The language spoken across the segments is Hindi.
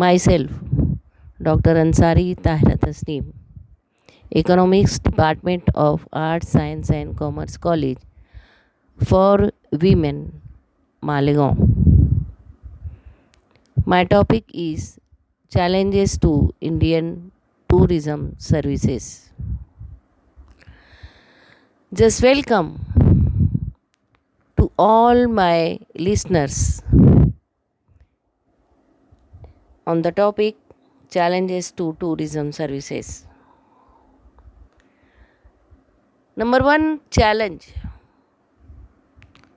Myself, Dr. Ansari Tahira Tasneem, Economics Department of Arts, Science and Commerce College for Women, Malegaon. My topic is Challenges to Indian Tourism Services. Just welcome to all my listeners on the topic Challenges to Tourism Services. Number one challenge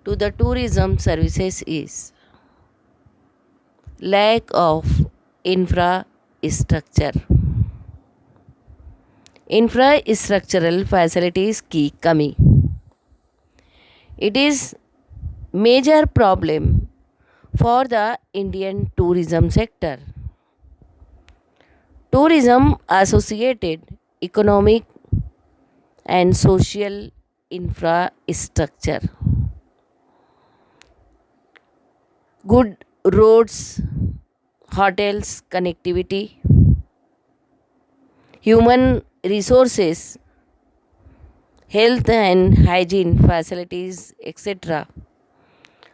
to the tourism services is lack of infrastructure. Infrastructural facilities की कमी. It is major problem for the Indian tourism sector. Tourism associated economic and social infrastructure. Good roads, hotels, connectivity, human resources, health and hygiene facilities, etc.,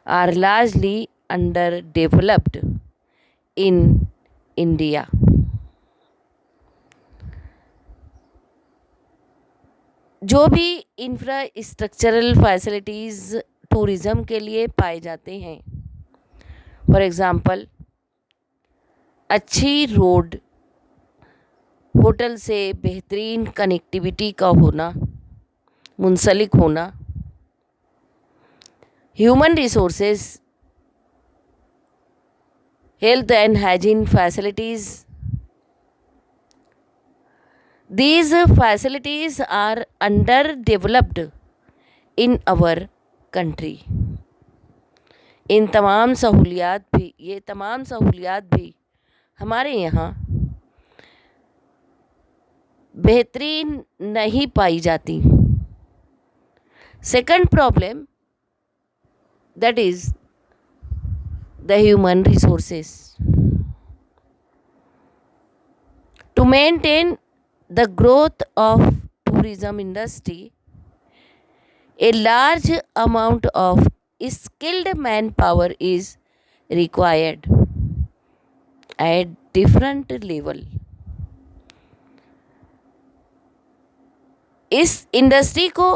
are largely underdeveloped in India. जो भी इंफ्रास्ट्रक्चरल फैसिलिटीज़ टूरिज़म के लिए पाए जाते हैं, फॉर एग्ज़ाम्पल अच्छी रोड, होटल से बेहतरीन कनेक्टिविटी का होना, मुंसलिक होना, human resources, health and hygiene facilities. These facilities are underdeveloped in our country. ये तमाम सहूलियात भी हमारे यहाँ बेहतरीन नहीं पाई जाती. Second problem, that is the human resources. To maintain the growth of tourism industry, a large amount of skilled manpower is required at different level. इस इंडस्ट्री को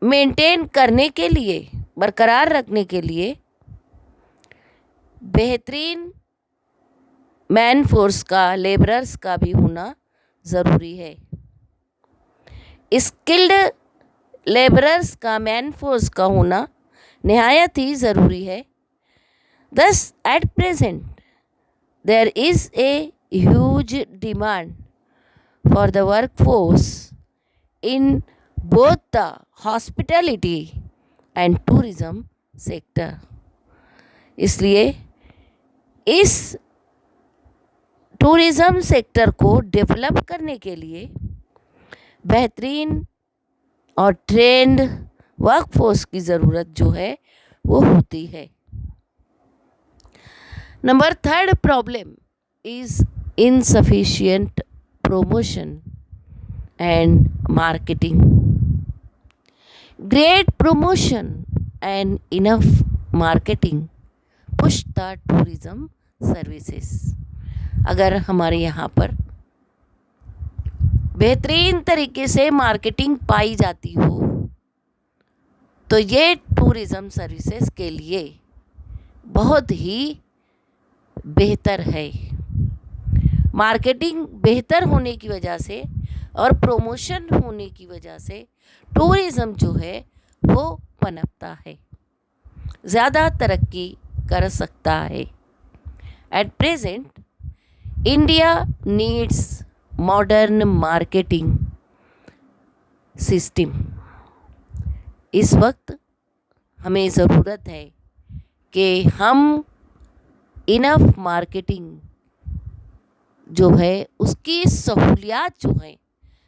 मेंटेन करने के लिए, बरकरार रखने के लिए बेहतरीन मैन फोर्स का, लेबरर्स का भी होना ज़रूरी है. स्किल्ड लेबरर्स का, मैन फोर्स का होना नहायत ही ज़रूरी है. Thus, at present, there is a huge demand for the workforce in both the hospitality and tourism sector. इसलिए इस टूरिज़म सेक्टर को डेवलप करने के लिए बेहतरीन और ट्रेंड वर्कफोर्स की ज़रूरत जो है वो होती है. Number third problem is insufficient promotion and marketing. Great promotion and enough marketing push the tourism services. अगर हमारे यहाँ पर बेहतरीन तरीके से मार्केटिंग पाई जाती हो तो ये टूरिज़म सर्विसेज के लिए बहुत ही बेहतर है. मार्केटिंग बेहतर होने की वजह से और प्रोमोशन होने की वजह से टूरिज़म जो है वो पनपता है, ज़्यादा तरक्की कर सकता है. At present India needs modern marketing system. इस वक्त हमें ज़रूरत है कि हम इनफ मार्केटिंग जो है उसकी सहूलियात जो हैं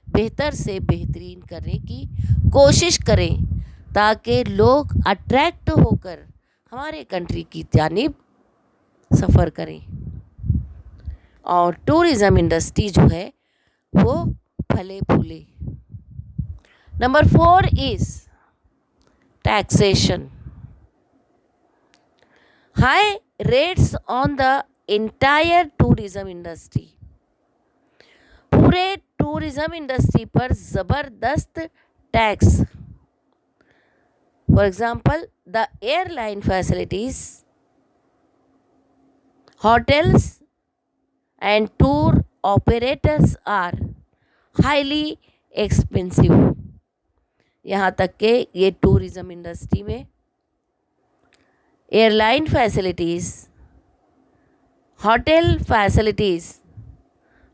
बेहतर से बेहतरीन करने की कोशिश करें ताकि लोग अट्रैक्ट होकर हमारे कंट्री की जानिब सफ़र करें. और टूरिज़्म इंडस्ट्री जो है वो फले फूले। Number 4 is taxation. High rates on the entire tourism industry. पूरे टूरिज़्म इंडस्ट्री पर ज़बरदस्त tax. For example the airline facilities, hotels and tour operators are highly expensive। यहाँ तक के ये टूरिज़्म इंडस्ट्री में एयरलाइन फैसिलिटीज़, होटल फैसिलिटीज़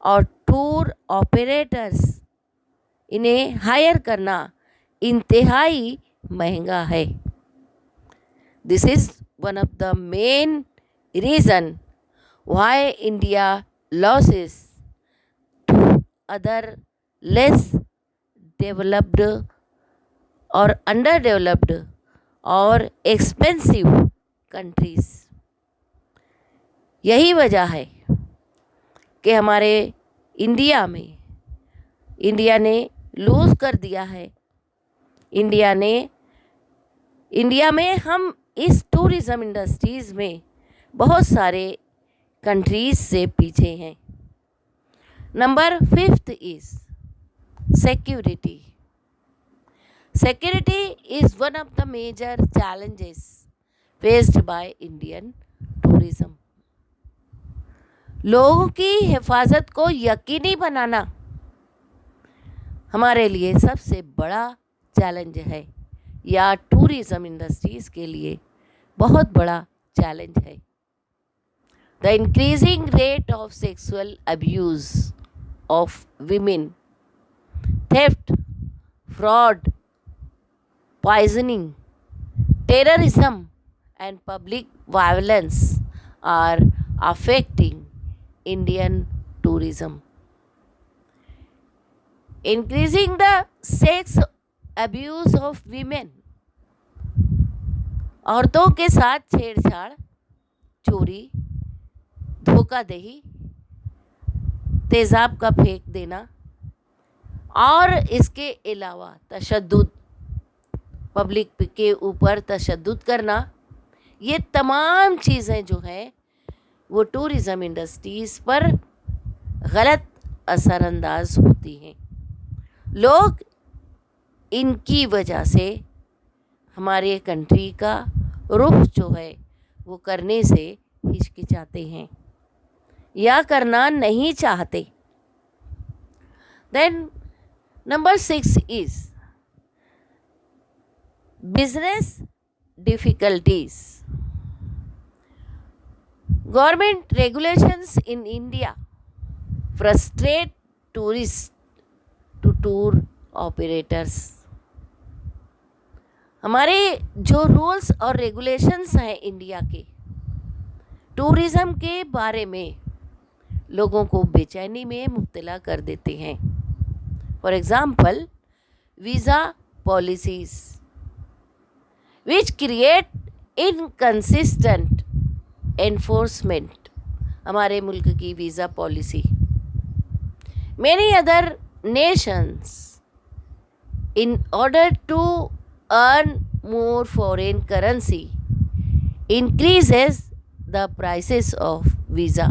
और टूर ऑपरेटर्स, इन्हें हायर करना इंतहाई महंगा है। This is one of the main reason why India loses to other less developed or underdeveloped और expensive countries। यही वजह है कि हमारे इंडिया ने लूज़ कर दिया है। इंडिया में हम इस टूरिज़्म इंडस्ट्रीज़ में बहुत सारे कंट्रीज से पीछे हैं। Number 5 is security. Security is one of the major challenges faced by Indian tourism. लोगों की हिफाजत को यकीनी बनाना हमारे लिए सबसे बड़ा चैलेंज है, या टूरिज़्म इंडस्ट्रीज़ के लिए बहुत बड़ा चैलेंज है। The increasing rate of sexual abuse of women, theft, fraud, poisoning, terrorism and public violence are affecting Indian tourism. Increasing the sex abuse of women, औरतों के साथ छेड़छाड़, चोरी, धोखाधड़ी, तेज़ाब का फेंक देना और इसके अलावा तशद्दुद, पब्लिक के ऊपर तशद्दुद करना, ये तमाम चीज़ें जो हैं वो टूरिज़्म इंडस्ट्रीज़ पर गलत असरअंदाज होती हैं। लोग इनकी वजह से हमारे कंट्री का रुख जो है वो करने से हिचकिचाते हैं या करना नहीं चाहते। Then number 6 is business difficulties. Government regulations in India frustrate tourist to tour operators. हमारे जो रूल्स और रेगुलेशंस हैं इंडिया के टूरिज़्म के बारे में लोगों को बेचैनी में मुब्तला कर देते हैं। For example visa policies which create inconsistent enforcement. हमारे मुल्क की visa policy many other nations in order to earn more foreign currency increases the prices of visa.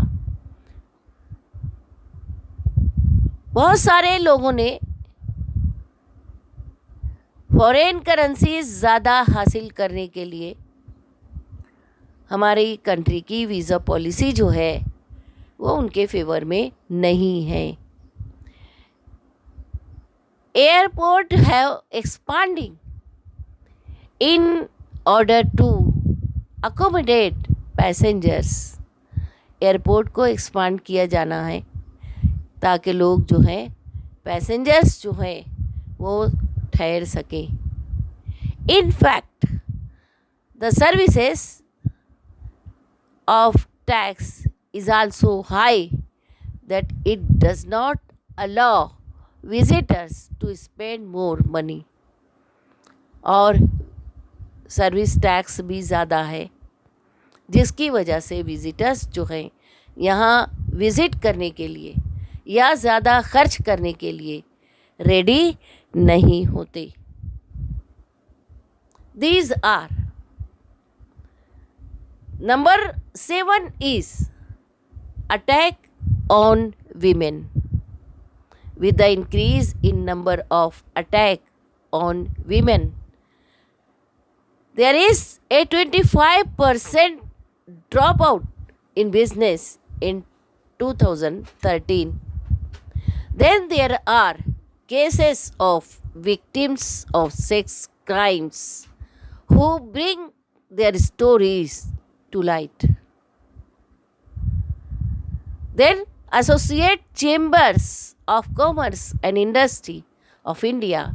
बहुत सारे लोगों ने फॉरेन करेंसी ज़्यादा हासिल करने के लिए हमारी कंट्री की वीज़ा पॉलिसी जो है वो उनके फेवर में नहीं है। Airport have expanding in order to accommodate passengers. Airport को एक्सपांड किया जाना है ताकि लोग जो हैं पैसेंजर्स जो हैं वो ठहर सकें। In fact the services of tax is also high that it does not allow visitors to spend more money। और सर्विस टैक्स भी ज़्यादा है जिसकी वजह से विजिटर्स जो हैं यहाँ विज़िट करने के लिए या ज़्यादा खर्च करने के लिए रेडी नहीं होते। These are number 7 is attack on women. With the increase in number of attack on women, there is a 25% dropout in business in 2013. Then there are cases of victims of sex crimes who bring their stories to light. Then Associate Chambers of Commerce and Industry of India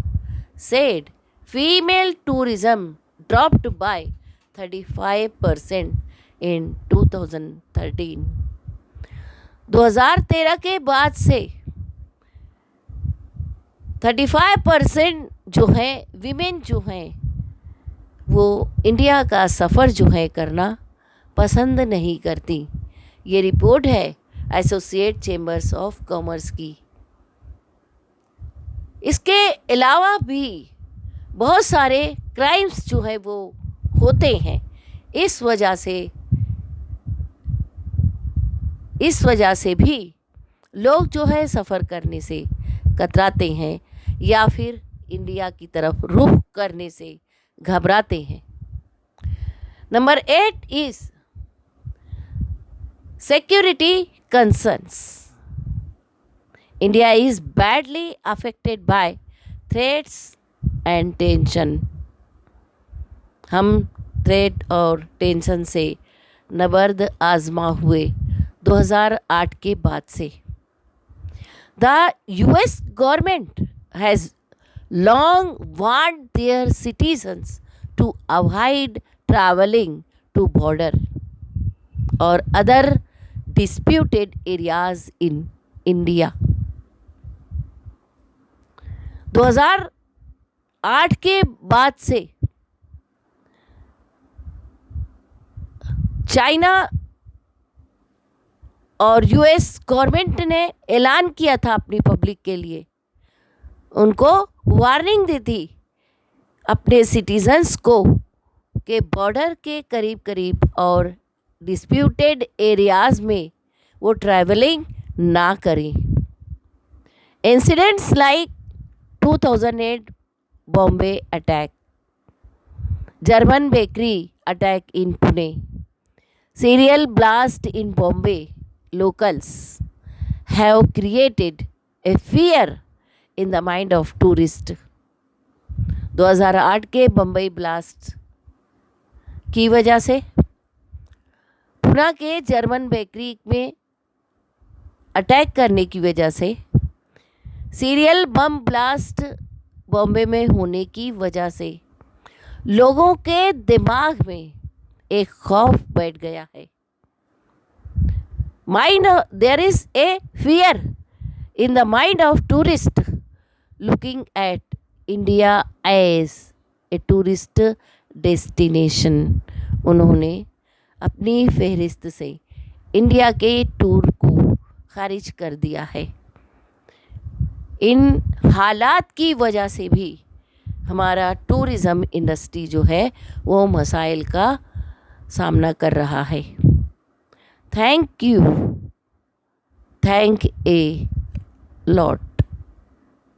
said female tourism dropped by 35% in 2013. 2013 के बाद से 35% जो है विमेन जो हैं वो इंडिया का सफ़र जो है करना पसंद नहीं करती। ये रिपोर्ट है एसोसिएट चेंबर्स ऑफ कॉमर्स की। इसके अलावा भी बहुत सारे क्राइम्स जो है वो होते हैं। इस वजह से भी लोग जो है सफ़र करने से कतराते हैं या फिर इंडिया की तरफ रुख करने से घबराते हैं। Number 8 is security concerns. India is badly affected by threats and tension. हम थ्रेट और टेंशन से नबर्द आजमा हुए 2008 के बाद से। The US government has long warned their citizens to avoid traveling to border or other disputed areas in India. 2008 के बाद से चाइना और यूएस गवर्नमेंट ने ऐलान किया था अपनी पब्लिक के लिए, उनको वार्निंग दी थी अपने सिटीजन्स को कि बॉर्डर के करीब करीब और डिस्प्यूटेड एरियाज़ में वो ट्रैवलिंग ना करें। Incidents like 2008 Bombay attack, German bakery attack in Pune, serial blast in Bombay locals have created a fear in the mind of tourists. 2008 के बम्बई ब्लास्ट की वजह से पुणे के जर्मन बेकरी में अटैक करने की वजह से, सीरियल बम ब्लास्ट बॉम्बे में होने की वजह से लोगों के दिमाग में एक खौफ बैठ गया है। There is a fear in the mind of tourist looking at India as a tourist destination. उन्होंने अपनी फहरिस्त से इंडिया के टूर को खारिज कर दिया है। इन हालात की वजह से भी हमारा टूरिज़्म इंडस्ट्री जो है वो मसाइल का सामना कर रहा है। Thank you, thank a lot.